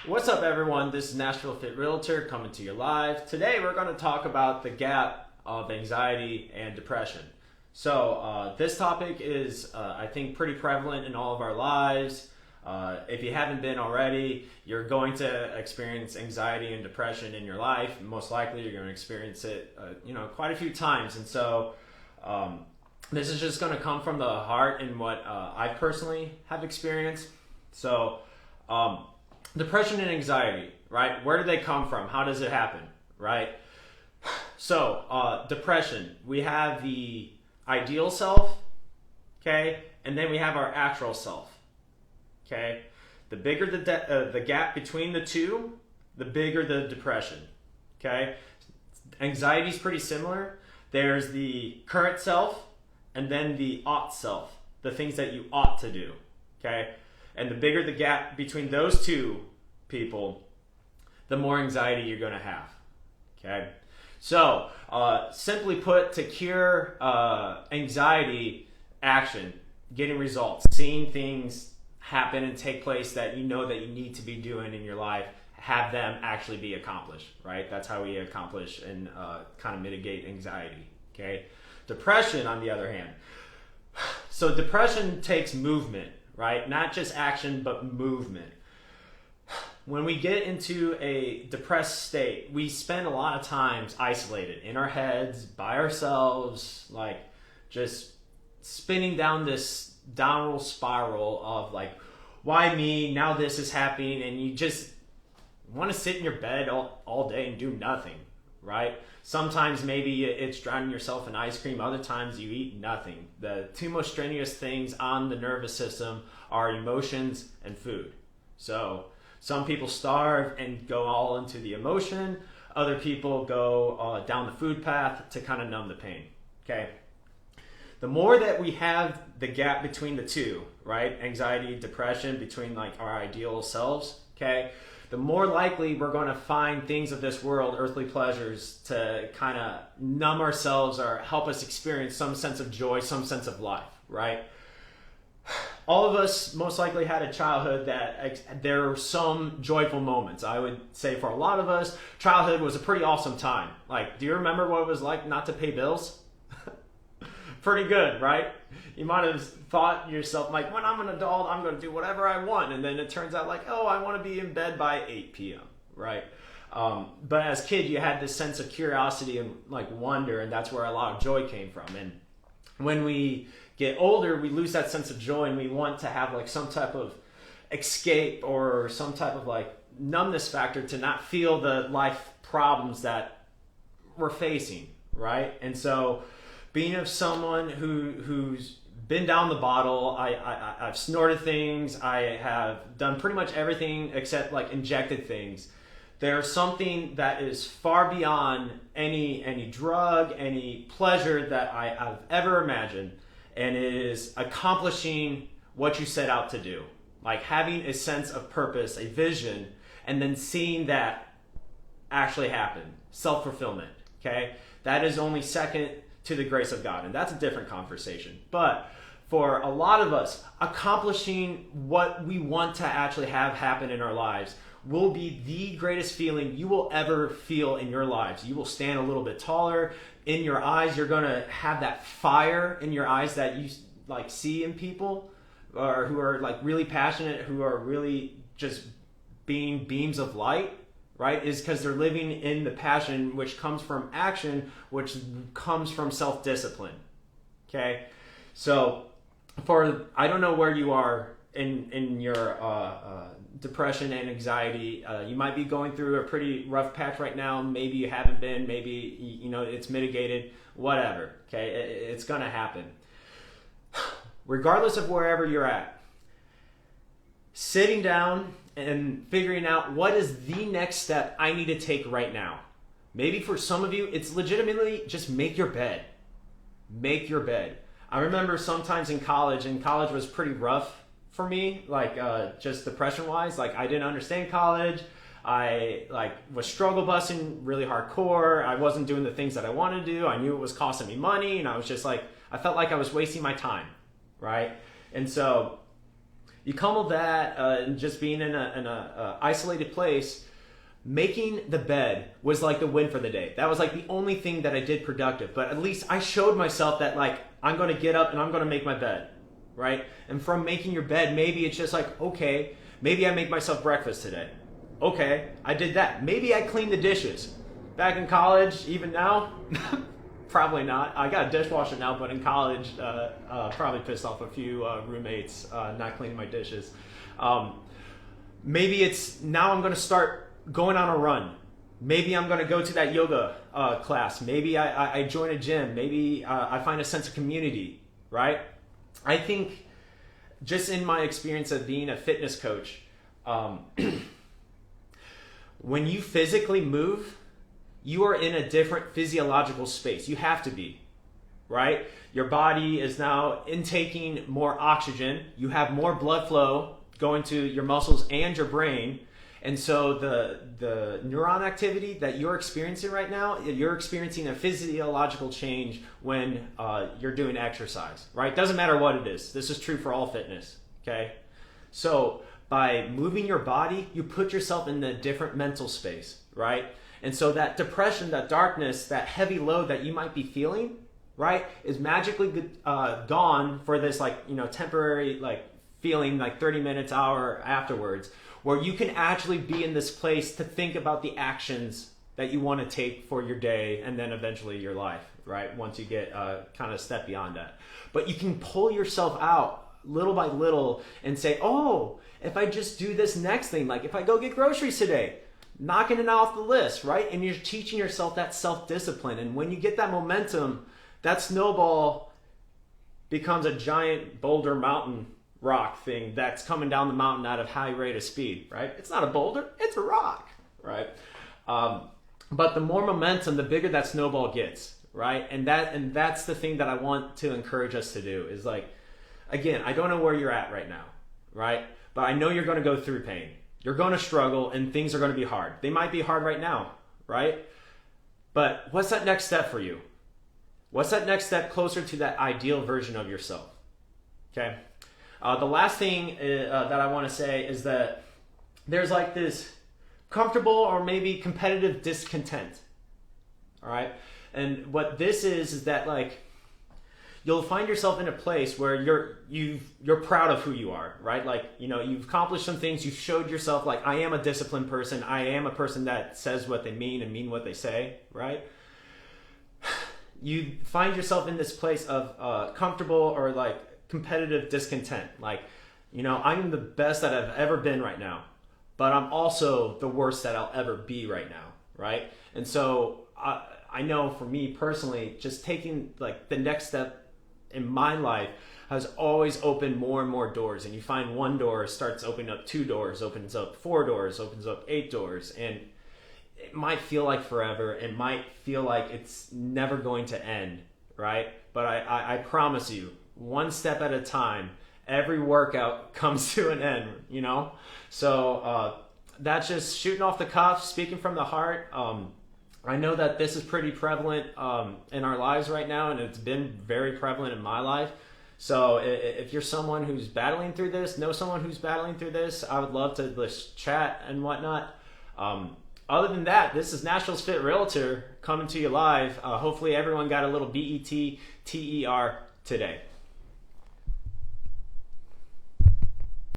What's up, everyone? This is Nashville Fit Realtor coming to you live. Today we're going to talk about the gap of anxiety and depression. So this topic is, I think, pretty prevalent in all of our lives. If you haven't been already, you're going to experience anxiety and depression in your life. Most likely you're going to experience it quite a few times. And so this is just going to come from the heart and what I personally have experienced. So depression and anxiety, right? Where do they come from? How does it happen, right? So depression, we have the ideal self, okay? And then we have our actual self, okay? The bigger the gap between the two, the bigger the depression, okay? Anxiety is pretty similar. There's the current self and then the ought self, the things that you ought to do, okay? And the bigger the gap between those two people, the more anxiety you're going to have, okay? So, simply put, to cure anxiety, action, getting results, seeing things happen and take place that you know that you need to be doing in your life, have them actually be accomplished, right? That's how we accomplish and kind of mitigate anxiety, okay? Depression, on the other hand. So depression takes movement, right? Not just action, but movement. When we get into a depressed state, we spend a lot of times isolated in our heads, by ourselves, like just spinning down this downward spiral of like, why me? Now this is happening, and you just want to sit in your bed all day and do nothing, right? Sometimes maybe it's drowning yourself in ice cream. Other times you eat nothing. The two most strenuous things on the nervous system are emotions and food. So some people starve and go all into the emotion. Other people go down the food path to kind of numb the pain, okay? The more that we have the gap between the two, right? Anxiety, depression, between like our ideal selves, okay? The more likely we're going to find things of this world, earthly pleasures, to kind of numb ourselves or help us experience some sense of joy, some sense of life, right? All of us most likely had a childhood that there were some joyful moments. I would say for a lot of us, childhood was a pretty awesome time. Like, do you remember what it was like not to pay bills? Pretty good, right? You might have thought yourself, like, when I'm an adult, I'm going to do whatever I want. And then it turns out like, oh, I want to be in bed by 8 p.m., right? But as a kid, you had this sense of curiosity and like wonder, and that's where a lot of joy came from. And when we get older, we lose that sense of joy, and we want to have like some type of escape or some type of like numbness factor to not feel the life problems that we're facing, right? And so being of someone who's been down the bottle, I've snorted things, I have done pretty much everything except like injected things. There's something that is far beyond any drug, any pleasure that I've ever imagined, and it is accomplishing what you set out to do. Like having a sense of purpose, a vision, and then seeing that actually happen. Self-fulfillment, okay? That is only second to the grace of God, and that's a different conversation. But for a lot of us, accomplishing what we want to actually have happen in our lives will be the greatest feeling you will ever feel in your lives. You will stand a little bit taller. In your eyes, you're going to have that fire in your eyes that you like see in people or who are like really passionate, who are really just being beams of light, right? Is because they're living in the passion which comes from action, which comes from self-discipline, okay? So I don't know where you are in your depression and anxiety. You might be going through a pretty rough patch right now. Maybe you haven't been. Maybe it's mitigated. Whatever. Okay, it's gonna happen. Regardless of wherever you're at, sitting down and figuring out what is the next step I need to take right now. Maybe for some of you, it's legitimately just make your bed. Make your bed. I remember sometimes in college, and college was pretty rough for me, like just depression wise. Like I didn't understand college. I like was struggle busting really hardcore. I wasn't doing the things that I wanted to do. I knew it was costing me money, and I was just like, I felt like I was wasting my time, right? And so You couple that and just being in a isolated place, making the bed was like the win for the day. That was like the only thing that I did productive. But at least I showed myself that like I'm going to get up and I'm going to make my bed, right? And from making your bed, maybe it's just like, okay, maybe I make myself breakfast today. Okay, I did that. Maybe I cleaned the dishes. Back in college, even now, probably not. I got a dishwasher now, but in college, probably pissed off a few roommates not cleaning my dishes. Maybe it's now I'm going to start going on a run. Maybe I'm going to go to that yoga class. Maybe I join a gym. Maybe I find a sense of community, right? I think just in my experience of being a fitness coach, when you physically move, you are in a different physiological space. You have to be, right? Your body is now intaking more oxygen. You have more blood flow going to your muscles and your brain. And so the neuron activity that you're experiencing right now, you're experiencing a physiological change when you're doing exercise, right? Doesn't matter what it is. This is true for all fitness, okay? So by moving your body, you put yourself in a different mental space, right? And so that depression, that darkness, that heavy load that you might be feeling, right, is magically gone for this temporary feeling 30 minutes, hour afterwards, where you can actually be in this place to think about the actions that you want to take for your day and then eventually your life, right, once you get kind of a step beyond that. But you can pull yourself out little by little and say, oh, if I just do this next thing, like if I go get groceries today, knocking it off the list, right? And you're teaching yourself that self-discipline. And when you get that momentum, that snowball becomes a giant boulder mountain rock thing that's coming down the mountain at a high rate of speed, right? It's not a boulder, it's a rock, right? But the more momentum, the bigger that snowball gets, right? And that's the thing that I want to encourage us to do is again, I don't know where you're at right now, right? But I know you're going to go through pain. You're going to struggle and things are going to be hard. They might be hard right now, right? But what's that next step for you? What's that next step closer to that ideal version of yourself? Okay. The last thing that I want to say is that there's this comfortable or maybe competitive discontent. All right. And what this is that you'll find yourself in a place where you're proud of who you are, right? You've accomplished some things. You've showed yourself I am a disciplined person. I am a person that says what they mean and mean what they say, right? You find yourself in this place of comfortable or competitive discontent. I'm the best that I've ever been right now, but I'm also the worst that I'll ever be right now, right? And so I know for me personally, just taking the next step in my life has always opened more and more doors. And you find one door starts opening up 2 doors, opens up 4 doors, opens up 8 doors. And it might feel like forever. It might feel like it's never going to end, right? But I promise you, one step at a time, every workout comes to an end, So that's just shooting off the cuff, speaking from the heart. I know that this is pretty prevalent in our lives right now, and it's been very prevalent in my life. So if you're someone who's battling through this, know someone who's battling through this, I would love to just chat and whatnot. Other than that, this is Nashville's Fit Realtor coming to you live. Hopefully everyone got a little BETTER today.